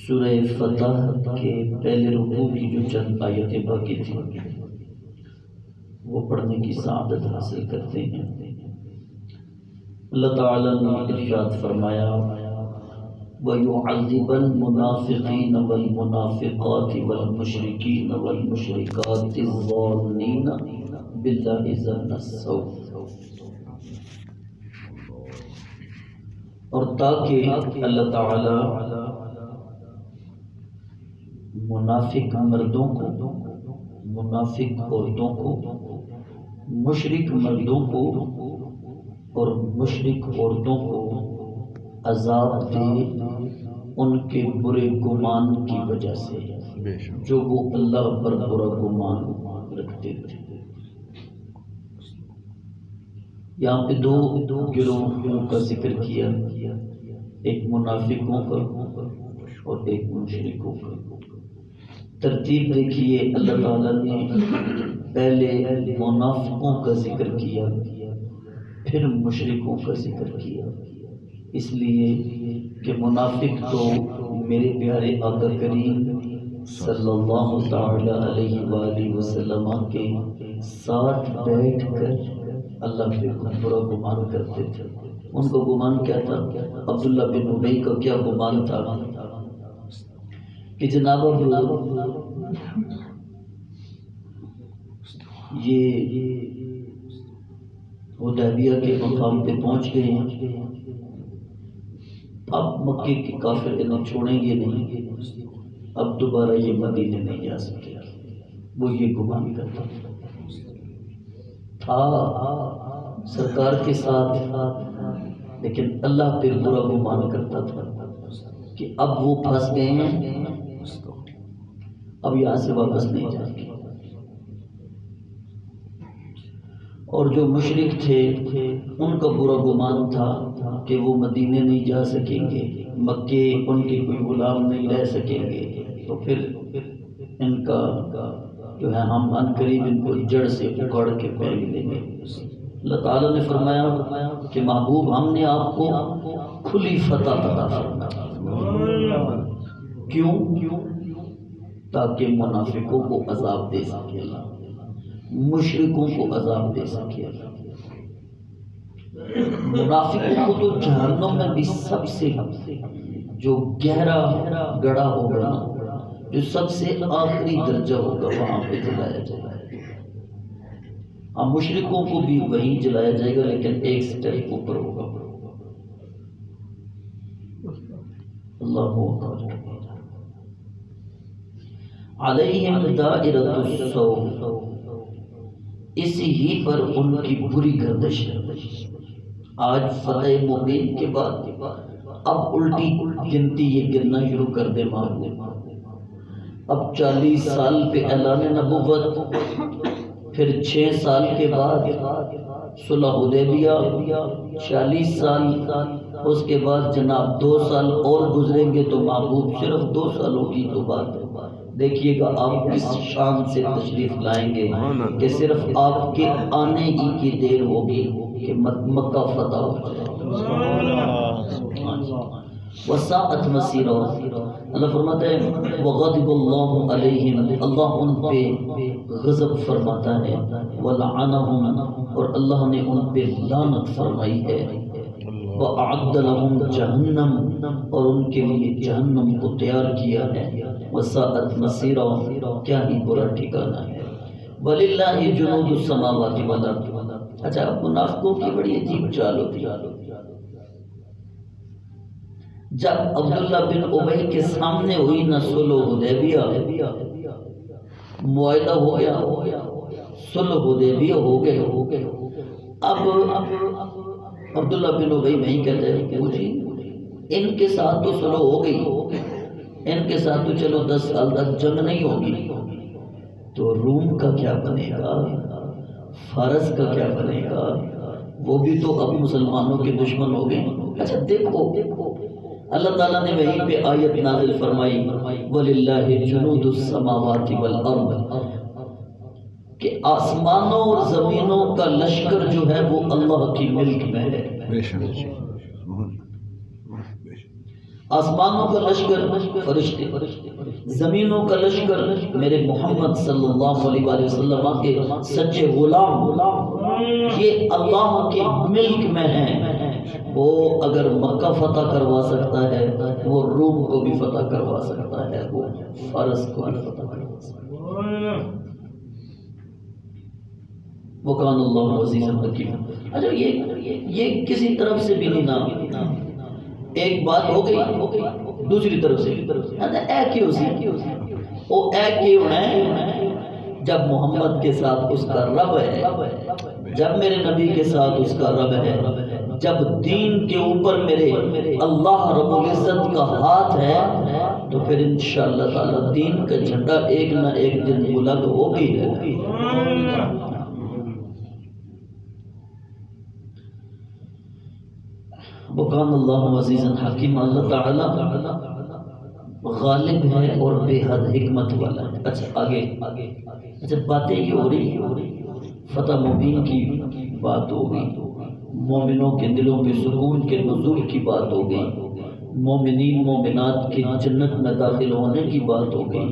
سورہ فتح کے پہلے رکوع کی جو چند آیتیں باقی تھیں وہ پڑھنے کی سعادت حاصل کرتے ہیں۔ اللہ تعالیٰ نے ارشاد فرمایا وَيُعَذِّبَ الْمُنَافِقِينَ وَالْمُنَافِقَاتِ وَالْمُشْرِكِينَ وَالْمُشْرِكَاتِ الظَّانِّينَ بِاللَّهِ ظَنَّ السَّوْءِ، اور تاکہ اللہ تعالی منافق مردوں کو، منافق عورتوں کو، مشرک مردوں کو اور مشرک عورتوں کو عذاب دے ان کے برے گمان کی وجہ سے جو وہ اللہ پر برا گمان رکھتے تھے۔ یہاں پہ دو گروہوں کا ذکر کیا، ایک منافقوں کا اور ایک مشرکوں کا۔ ترتیب دیکھیے، اللہ تعالیٰ نے پہلے منافقوں کا ذکر کیا پھر مشرکوں کا ذکر کیا، اس لیے کہ منافق تو میرے پیارے آقا کریم صلی اللہ تعالی علیہ وآلہ وسلم کے ساتھ بیٹھ کر اللہ پہ برا گمان کرتے تھے۔ ان کا گمان کیا تھا؟ عبداللہ بن ابی کا کیا گمان تھا کہ جناب یہ حدیبیہ کے مقام پہ پہنچ گئے ہیں، اب مکے کے کافر انہیں چھوڑیں گے نہیں، اب دوبارہ یہ مدینے نہیں جا سکے۔ وہ یہ گمان کرتا تھا سرکار کے ساتھ، لیکن اللہ پہ برا گمان کرتا تھا کہ اب وہ پھنس گئے ہیں، اب یہاں سے واپس نہیں جائیں گے۔ اور جو مشرک تھے ان کا برا گمان تھا کہ وہ مدینے نہیں جا سکیں گے، مکے ان کے کوئی غلام نہیں رہ سکیں گے، تو پھر ان کا جو ہے ہم ان قریب ان کو جڑ سے اکھاڑ کے پھینک دیں گے۔ اللہ تعالیٰ نے فرمایا کہ محبوب ہم نے آپ کو کھلی فتح عطا فرمایا، کیوں؟ تاکہ منافقوں کو عذاب دے سکے اللہ، مشرکوں کو عذاب دے سکے اللہ۔ منافقوں کو تو جہنم میں بھی سب سے جو گہرا گڑھا ہوگا، جو سب سے آخری درجہ ہوگا، وہاں پہ جلایا جائے گا۔ ہم مشرکوں کو بھی وہیں جلایا جائے گا، لیکن ایک سٹیپ اوپر ہوگا۔ اللہ اکبر۔ علیہم دائرۃ السوء، اسی ہی پر ان کی بری گردش ہے۔ آج فتح مبین کے بعد اب الٹی گنتی یہ گرنا شروع کر دے محبوب۔ اب 40 سال پہ اعلان نبوت، پھر 6 سال کے بعد صلح حدیبیہ، 40 سال، اس کے بعد جناب 2 سال اور گزریں گے تو محبوب صرف 2 سالوں کی تو بات ہے۔ دیکھیے گا آپ کس شان سے تشریف لائیں گے کہ صرف آپ کے آنے ہی کی دیر ہوگی کہ مکہ فتح ہو جائے۔ وساعت مسیرہ، اللہ فرماتا ہے وغضب اللہ علیہم، اللہ ان پہ غضب فرماتا ہے، ولعنہم، اور اللہ نے ان پہ لعنت فرمائی ہے، وَأَعَدَّ لَهُمْ جَهَنَّمْ، اور ان کے لیے جہنم کو تیار کیا ہے، وَسَاءَتْ مَصِيرًا، کیا ہی برا ٹھکانہ ہے۔ وَلِلَّهِ جُنُودُ السَّمَاوَاتِ وَالْأَرْضِ۔ اچھا، منافقوں کی بڑی عجیب چال ہوتی ہے۔ جب عبداللہ بن ابی کے سامنے ہوئی نا صلح حدیبیہ، معاہدہ ہو گیا، صلح حدیبیہ ہو گئے، اب عبداللہ بن ابی نہیں کہتے ہیں ان کے ساتھ تو صلح ہو گئی، ان کے ساتھ تو چلو 10 سال تک جنگ نہیں ہوگی، تو روم کا کیا بنے گا، فارس کا کیا بنے گا، وہ بھی تو اب مسلمانوں کے دشمن ہو گئے۔ اچھا دیکھو، اللہ تعالیٰ نے وہیں پہ آیت نازل فرمائی وَلِلَّهِ جُنُودُ السَّمَاوَاتِ وَالْأَرْضِ، کہ آسمانوں اور زمینوں کا لشکر جو ہے وہ اللہ کی ملک میں ہے۔ آسمانوں کا لشکر فرشتے، زمینوں کا لشکر میرے محمد صلی اللہ علیہ وآلہ وسلم کے سچے غلام، یہ اللہ کے ملک میں ہیں۔ وہ اگر مکہ فتح کروا سکتا ہے، وہ روم کو بھی فتح کروا سکتا ہے، وہ فارس کو بھی فتح کروا سکتا ہے۔ وَكَانَ اللَّهُ عَزِيزًا حَكِيمًا۔ اچھا یہ کسی طرف سے بھی نہیں نام، ایک بات ہو گئی، دوسری طرف سے اے کیوں سی وہ اے کیوں ہے؟ جب محمد کے ساتھ اس کا رب ہے، جب میرے نبی کے ساتھ اس کا رب ہے، جب دین کے اوپر میرے اللہ رب العزت کا ہاتھ ہے، تو پھر انشاءاللہ تعالی دین کا جھنڈا ایک نہ ایک دن بلند ہوگی۔ وَكَانَ اللَّهُ عَزِيزًا حَكِيمًا، اللہ تعالی غالب ہے اور بے حد حکمت والا ہے۔ اچھا آگے، اچھا باتیں یہ ہو رہی، فتح مبین کی بات ہو گئی، مومنوں کے دلوں پہ سکون کے نزول کی بات ہو گئی، مومنین مومنات کے جنت میں داخل ہونے کی بات ہو گئی،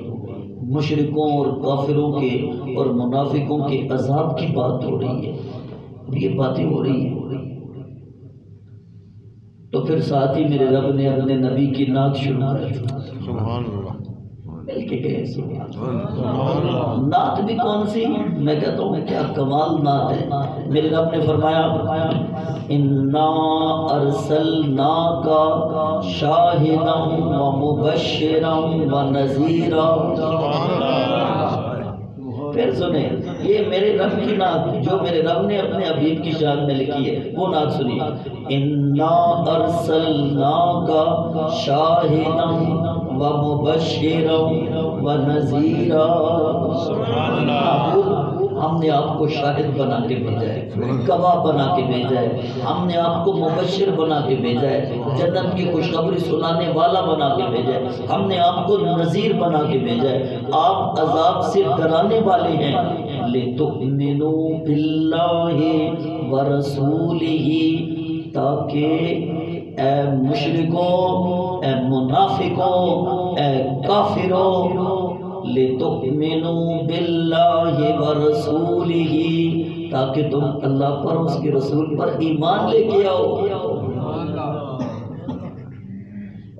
مشرکوں اور کافروں کے اور منافقوں کے عذاب کی بات ہو رہی ہے۔ یہ باتیں ہو رہی ہیں، تو پھر ساتھ ہی میرے رب نے اپنے نبی کی نعت شروع کر دی۔ سبحان اللہ، مل کے کہیں سبحان اللہ۔ نعت بھی کون سی؟ میں کہتا ہوں کیا کمال نعت ہے۔ میرے رب نے فرمایا اِنَّا أَرْسَلْنَاكَ شَاهِدًا وَمُبَشِّرًا وَنَذِيرًا۔ پھر سنیں یہ میرے رب کی نعت جو میرے رب نے اپنے حبیب کی شان میں لکھی ہے، وہ نعت سنیے۔ اِنَّا أَرْسَلْنَاكَ شَاهِدًا وَمُبَشِّرًا وَنَذِيرًا۔ ہم نے آپ کو شاہد بنا کے بھیجا ہے، گواہ بنا کے بھیجا ہے، ہم نے آپ کو مبشر بنا کے بھیجا ہے، جنت کی خوشخبری سنانے والا بنا کے بھیجا ہے، ہم نے آپ کو نذیر بنا کے بھیجا ہے، آپ عذاب سے ڈرانے والے ہیں۔ لِتُؤْمِنُوا بِاللَّهِ وَرَسُولِهِ، تاکہ اے مشرکوں، اے منافقوں، اے کافروں، لِتُؤْمِنُوا بِاللَّهِ وَرَسُولِهِ، تاکہ تم اللہ پر، اس کے رسول پر ایمان لے کے آؤ۔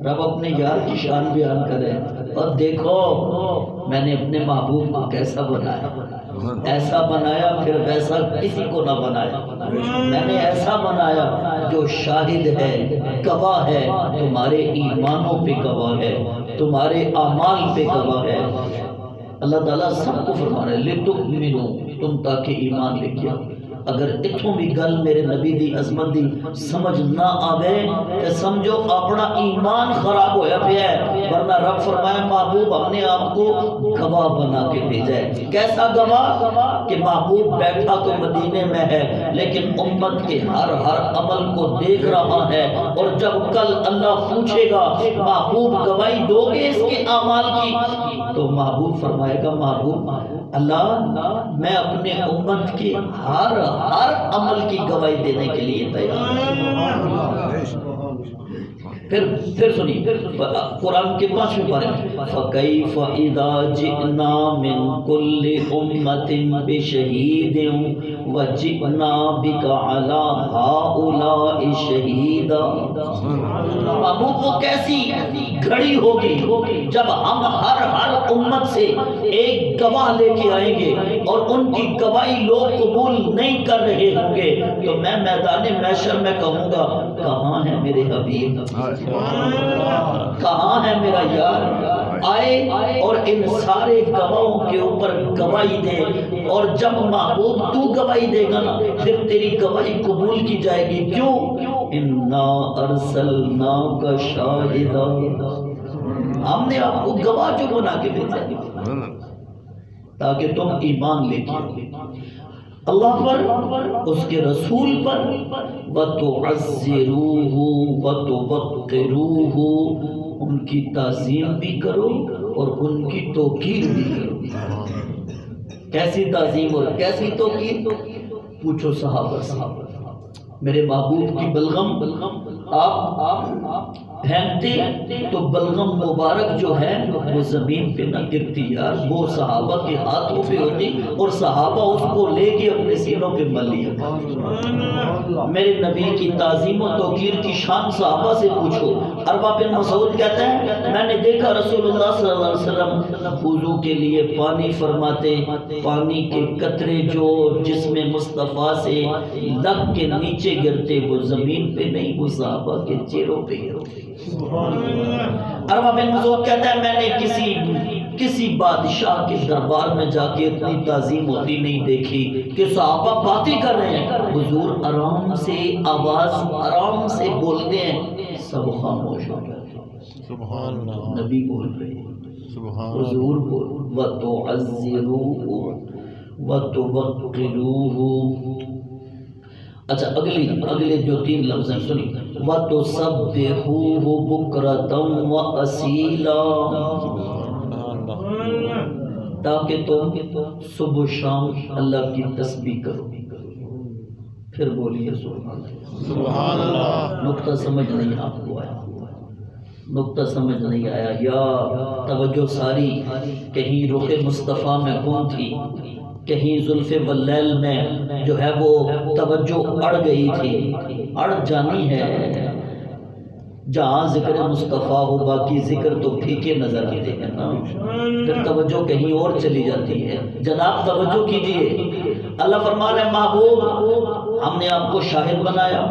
رب اپنے یار کی شان بیان کرے، اور دیکھو میں نے اپنے محبوب کو کیسا بنایا، ایسا بنایا پھر ویسا کسی کو نہ بنایا۔ میں نے ایسا بنایا جو شاہد ہے، گواہ ہے، تمہارے ایمانوں پہ گواہ ہے، تمہارے اعمال پہ گواہ ہے۔ اللہ تعالیٰ سب کو فرما رہے لِتُؤْمِنُوا، تم تاکہ ایمان لے کے آؤ۔ اگر اتوں بھی گل میرے نبی دی عظمت دی سمجھ نہ آوے تو سمجھو اپنا ایمان خراب ہویا پیا ہے، ورنہ رب فرمایا محبوب ہم نے آپ کو گواہ بنا کے بھیجا ہے۔ کیسا گواہ؟ کہ محبوب بیٹھا تو مدینے میں ہے لیکن امت کے ہر عمل کو دیکھ رہا ہے، اور جب کل اللہ پوچھے گا محبوب گواہی دو گے اس کے اعمال کی، تو محبوب فرمائے گا محبوب اللہ میں اپنے امت کے ہر عمل کی گواہی دینے کے لیے تیار ہوں۔ پھر سنیے قرآن کے 5ویں پارے میں فَكَيْفَ إِذَا جِئْنَا مِن كُلِّ أُمَّةٍ بِشَهِيدٍ وَجِئْنَا بِكَ عَلَى هَؤُلَاءِ شَهِيدًا۔ محبوب وہ کیسی گھڑی ہوگی جب ہم ہر امت سے ایک گواہ لے کے آئیں گے اور ان کی گواہی لوگ قبول نہیں کر رہے ہوں گے، تو میں میدان محشر میں کہوں گا کہاں ہے میرے حبیب، کہاں ہے میرا یار، آئے اور ان سارے گواہوں کے اوپر گواہی دے، اور جب محبوب تو گواہی دے گا نا پھر تیری گواہی قبول کی جائے گی۔ کیوں؟ اِنَّا أَرْسَلْنَاكَ شَاهِدًا، ہم نے آپ کو گواہ جو بنا کے بھیجا تاکہ تم ایمان لے کے اللہ پر، اس کے رسول پر، وَتُعَزِّرُوهُ وَتُوَقِّرُوهُ، ان کی تعظیم بھی کرو اور ان کی توقیر بھی کرو۔ کیسی تعظیم اور کیسی توقیر؟ پوچھو صحابہ سے، میرے محبوب کی بلغم، آپ پھینکتے تو بلغم مبارک جو ہے وہ زمین پہ نہ گرتی یار، وہ صحابہ کے ہاتھوں پہ ہوتی اور صحابہ اس کو لے کے اپنے سینوں پہ مل لیا۔ میرے نبی کی تعظیم و توقیر کی شان صحابہ سے پوچھو۔ عروہ بن مسعود کہتا ہے میں نے دیکھا رسول اللہ صلی اللہ علیہ وسلم وضو کے لیے پانی فرماتے، پانی کے قطرے جو جسم مصطفیٰ سے لب کے نیچے گرتے وہ زمین پہ نہیں، وہ صحابہ کے چہروں پہ گرتے۔ عروہ بن مسعود کہتا ہے میں نے کسی بادشاہ کے دربار میں جا کے اتنی تعظیم ہوتی نہیں دیکھی کہ صحابہ باتیں کر رہے ہیں، حضور آرام سے آواز آرام سے بولتے ہیں، سب خاموش ہو جاتے ہیں۔ سبحان اللہ، نبی بول رہے ہیں، سبحان حضور بول وَتُعَزِّرُوهُ وَتُبَقِّرُوهُ۔ اچھا اگلے جو 3 لفظ ہیں سنی، وَتُسَبِّحُوهُ بُكْرَةً وَأَصِيلًا، تاکہ تم صبح و شام اللہ کی تسبیح کرو۔ پھر بولیے سبحان اللہ۔ نقطہ سمجھ نہیں آپ کو آیا، نقطہ سمجھ نہیں آیا یا توجہ ساری کہیں رخ مصطفیٰ میں گم تھی، کہیں زلف واللیل میں جو ہے وہ توجہ اڑ گئی تھی، اڑ جانی ہے۔ جہاں ذکر مصطفیٰ ہو باقی ذکر تو پھیکے نظر آتے ہیں نا، پھر توجہ کہیں اور چلی جاتی ہے۔ جناب توجہ کیجئے، اللہ فرما رہے محبوب ہم نے آپ کو شاہد بنایا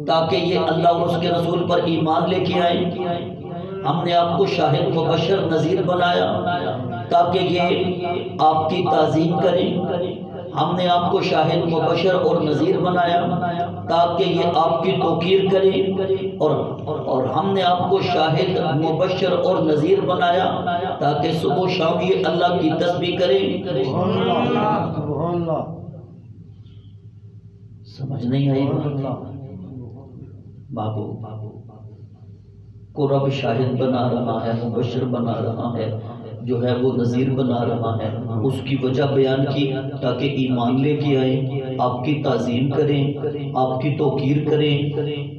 تاکہ یہ اللہ اور اس کے رسول پر ایمان لے کے آئیں، ہم نے آپ کو شاہد مبشر نذیر بنایا تاکہ یہ آپ کی تعظیم کریں، ہم نے آپ کو شاہد مبشر اور نذیر بنایا تاکہ یہ آپ کی توقیر کریں، اور ہم نے آپ کو شاہد مبشر اور نذیر بنایا تاکہ صبح و شام یہ اللہ کی تسبیح کریں۔ سمجھ نہیں آئی بابو کو رب شاہد بنا رہا ہے، مبشر بنا رہا ہے، جو ہے وہ نذیر بنا رہا ہے، اس کی وجہ بیان کی تاکہ ایمان لے کے آئیں، آپ کی تعظیم کریں، آپ کی توقیر کریں،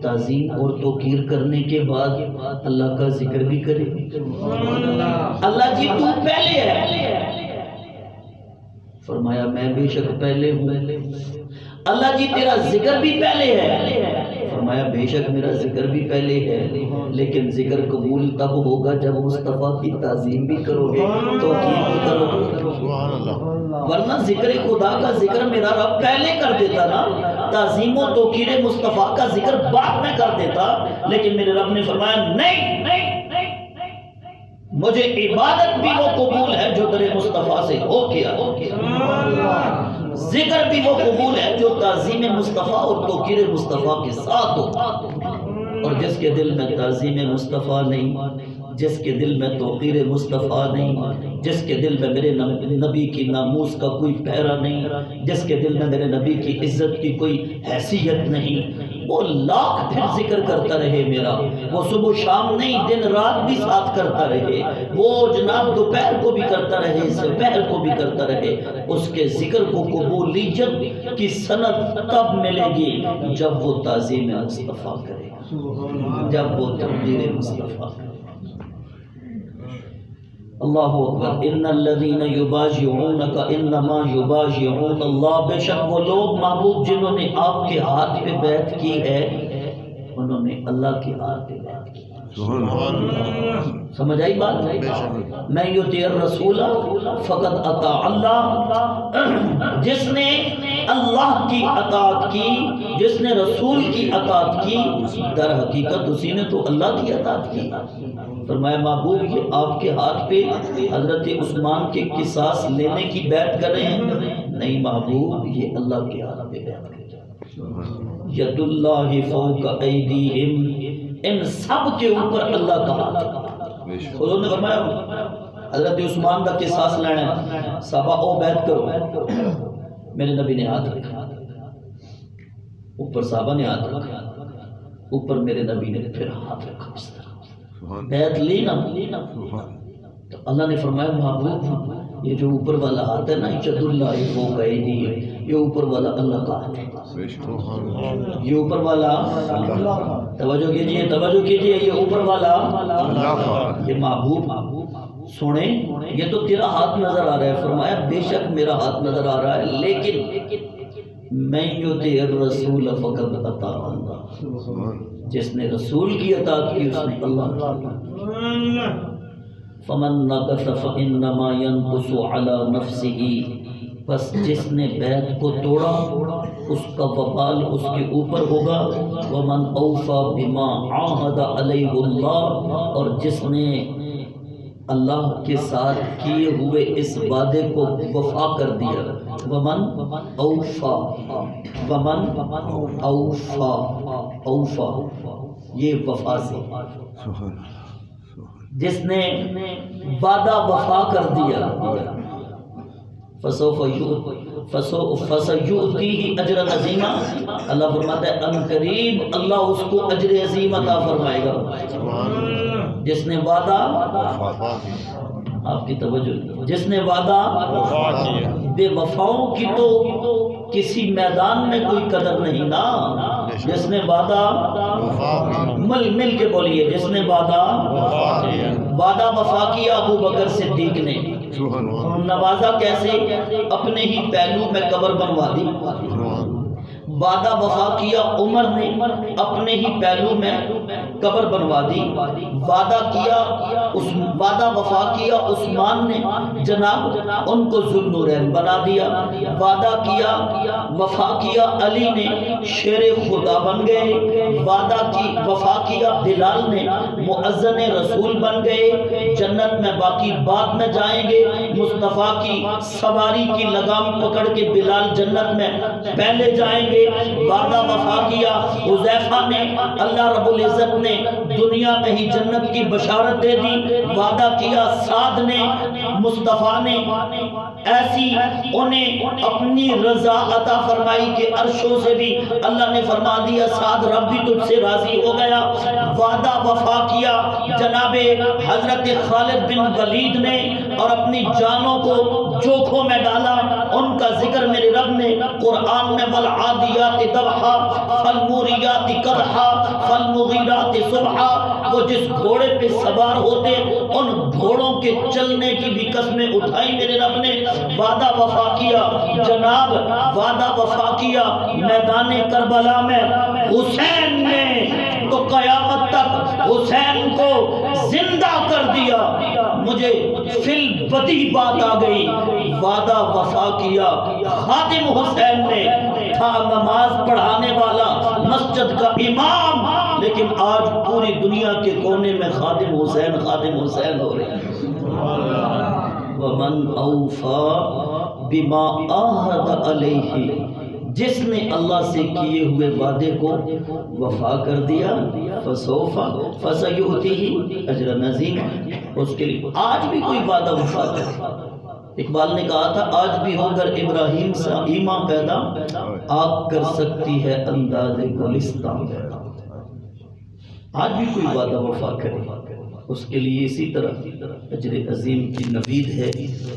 تعظیم اور توقیر کرنے کے بعد اللہ کا ذکر بھی کریں۔ اللہ جی تو پہلے ہے، فرمایا میں بے شک پہلے ہوں۔ اللہ جی تیرا ذکر بھی پہلے ہے، فرمایا بے شک میرا ذکر بھی پہلے ہے، لیکن ذکر قبول تب ہوگا جب مصطفیٰ کی تعظیم بھی کرو گے، توقیر بھی کرو گے، ورنہ ذکر خدا کا ذکر میرا رب پہلے کر دیتا نا، تعظیم و توقیر مصطفیٰ کا ذکر بعد میں کر دیتا، لیکن میرے رب نے فرمایا نہیں، مجھے عبادت بھی وہ قبول ہے جو در مصطفیٰ سے ہو کیا، ذکر بھی وہ قبول ہے جو تعظیم مصطفیٰ اور توقیر مصطفیٰ کے ساتھ ہو، اور جس کے دل میں تعظیم مصطفیٰ نہیں، جس کے دل میں توقیر مصطفیٰ نہیں، جس کے دل میں میرے نبی کی ناموس کا کوئی پہرا نہیں، جس کے دل میں میرے نبی کی عزت کی کوئی حیثیت نہیں، وہ لاکھ پھر ذکر کرتا رہے میرا، وہ صبح شام نہیں دن رات بھی ساتھ کرتا رہے، وہ جناب دوپہر کو بھی کرتا رہے، سپہر کو بھی کرتا رہے، اس کے ذکر کو قبولیت کی سند تب ملے گی جب وہ تعظیم مصطفیٰ کرے گا، جب وہ توقیر مصطفیٰ کرے گا۔ اللہ اکبر، ان الذین یبایعونک انما یبایعون اللہ، بے شک وہ لوگ محبوب جنہوں نے آپ کے ہاتھ پہ بیعت کی ہے انہوں نے اللہ کے ہاتھ پہ بیعت کی۔ سمجھ آئی بات؟ میں یطیع الرسول فقد اطاع اللہ، جس نے اللہ کی اطاعت کی، جس نے رسول کی اطاعت کی، در حقیقت اسی نے تو اللہ کی اطاعت کی۔ فرمایا محبوب یہ آپ کے ہاتھ پہ حضرت عثمان کے قصاص لینے کی بیعت کر رہے ہیں؟ نہیں محبوب، یہ اللہ کے ہاتھ پہ بیعت کر رہے ہیں۔ ید اللہ فوق ایدیہم، ان سب کے اوپر اللہ کا ہاتھ ہے۔ حضور نے فرمایا حضرت عثمان کا قصاص لینا ہے، صحابہ او بیعت کرو، میرے نبی نے ہاتھ رکھا، اوپر صحابہ نے ہاتھ رکھا، اوپر میرے نبی نے پھر ہاتھ رکھا، اس طرح بیعت لی نا، تو اللہ نے فرمایا محبوب یہ جو اوپر والا ہاتھ ہے نا، ید اللہ فوق ایدیہم، یہ اوپر والا اللہ کا ہاتھ ہے، یہ اوپر والا توجہ کیجئے، توجہ کیجئے، یہ اوپر والا یہ محبوب سنیں، یہ تو تیرا ہاتھ نظر آ رہا ہے، فرمایا بے شک میرا ہاتھ نظر آ رہا ہے، لیکن من یطع الرسول فقد اطاع اللہ، جس نے رسول کی اطاعت کی اس نے اللہ کی۔ فمن نقص فانما ينقص على نفسه، بس جس نے بیعت کو توڑا اس کا وبال اس کے اوپر ہوگا۔ ومن اوفى بما عاهد عليه اللہ، اور جس نے اللہ کے ساتھ کیے ہوئے اس وعدے کو وفا کر دیا۔ ومن اوفا، ومن اوفا، اوفا یہ وفا سے، جس نے وعدہ وفا کر دیا، فسیؤتیہ اجرا عظیما، اللہ فرماتا ہے ان قریب اللہ اس کو اجر عظیم عطا فرمائے گا۔ جس نے وعدہ، آپ کی توجہ، جس نے وعدہ، بے وفاؤں کی تو کسی میدان میں کوئی قدر نہیں نا، جس نے وعدہ، مل کے بولیے، جس نے وعدہ وفا کیا ابو بکر صدیق نے، نوازا کیسے؟ اپنے ہی پہلو میں قبر بنوا دی۔ وعدہ وفا کیا عمر نے، اپنے ہی پہلو میں قبر بنوا دی۔ وعدہ وفا کیا عثمان نے، جناب ان کو ذوالنورین بنا دیا۔ وعدہ وفا کیا علی نے، شیر خدا بن گئے۔ وعدہ وفا کیا بلال نے، مؤذن رسول بن گئے۔ جنت میں باقی بعد میں جائیں گے، مصطفیٰ کی سواری کی لگام پکڑ کے بلال جنت میں پہلے جائیں گے۔ وعدہ وفا کیا حذیفہ نے، اللہ رب العزت نے دنیا میں ہی جنت کی بشارت دے دی۔ وعدہ کیا سعد نے، مصطفیٰ نے ایسی انہیں اپنی رضا عطا فرمائی کہ عرشوں سے بھی اللہ نے فرما دیا سعد رب بھی تجھ سے راضی ہو گیا۔ وعدہ وفا کیا جناب حضرت خالد بن ولید نے، اور اپنی جانوں کو جوکھوں میں ڈالا۔ ان کا ذکر میرے رب نے قرآن میں والعادیات ضبحا فالموریات قدحا فالمغیرات صبحا، وہ جس گھوڑے پہ سوار ہوتے ان گھوڑوں کے چلنے کی بھی قسمیں اٹھائی میرے رب نے۔ وعدہ وفا کیا جناب، وعدہ وفا کیا میدان کربلا میں حسین نے، تو قیامت تک حسین کو زندہ کر دیا۔ مجھے فی البدی بات آ گئی، وعدہ وفا کیا خادم حسین نے، تھا نماز پڑھانے والا مسجد کا امام، لیکن آج پوری دنیا کے کونے میں خادم حسین ہو رہے ہیں۔ ومن اوفا بما عاہد علیہ، جس نے اللہ سے کیے ہوئے وعدے کو وفا کر دیا، فسیؤتیہ اجرا عظیما، اس کے لیے آج بھی کوئی وعدہ وفا کرے۔ اقبال نے کہا تھا آج بھی ہو کر ابراہیم سے ایمان پیدا، آگ کر سکتی ہے انداز گلستان پیدا۔ آج بھی کوئی وعدہ وفا کرے، اس کے لیے اسی طرح اجر عظیم کی نوید ہے۔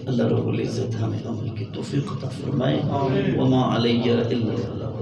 اللہ رب العزت ہمیں عمل کی توفیق عطا فرمائے۔ وما علیہ الا البلاغ۔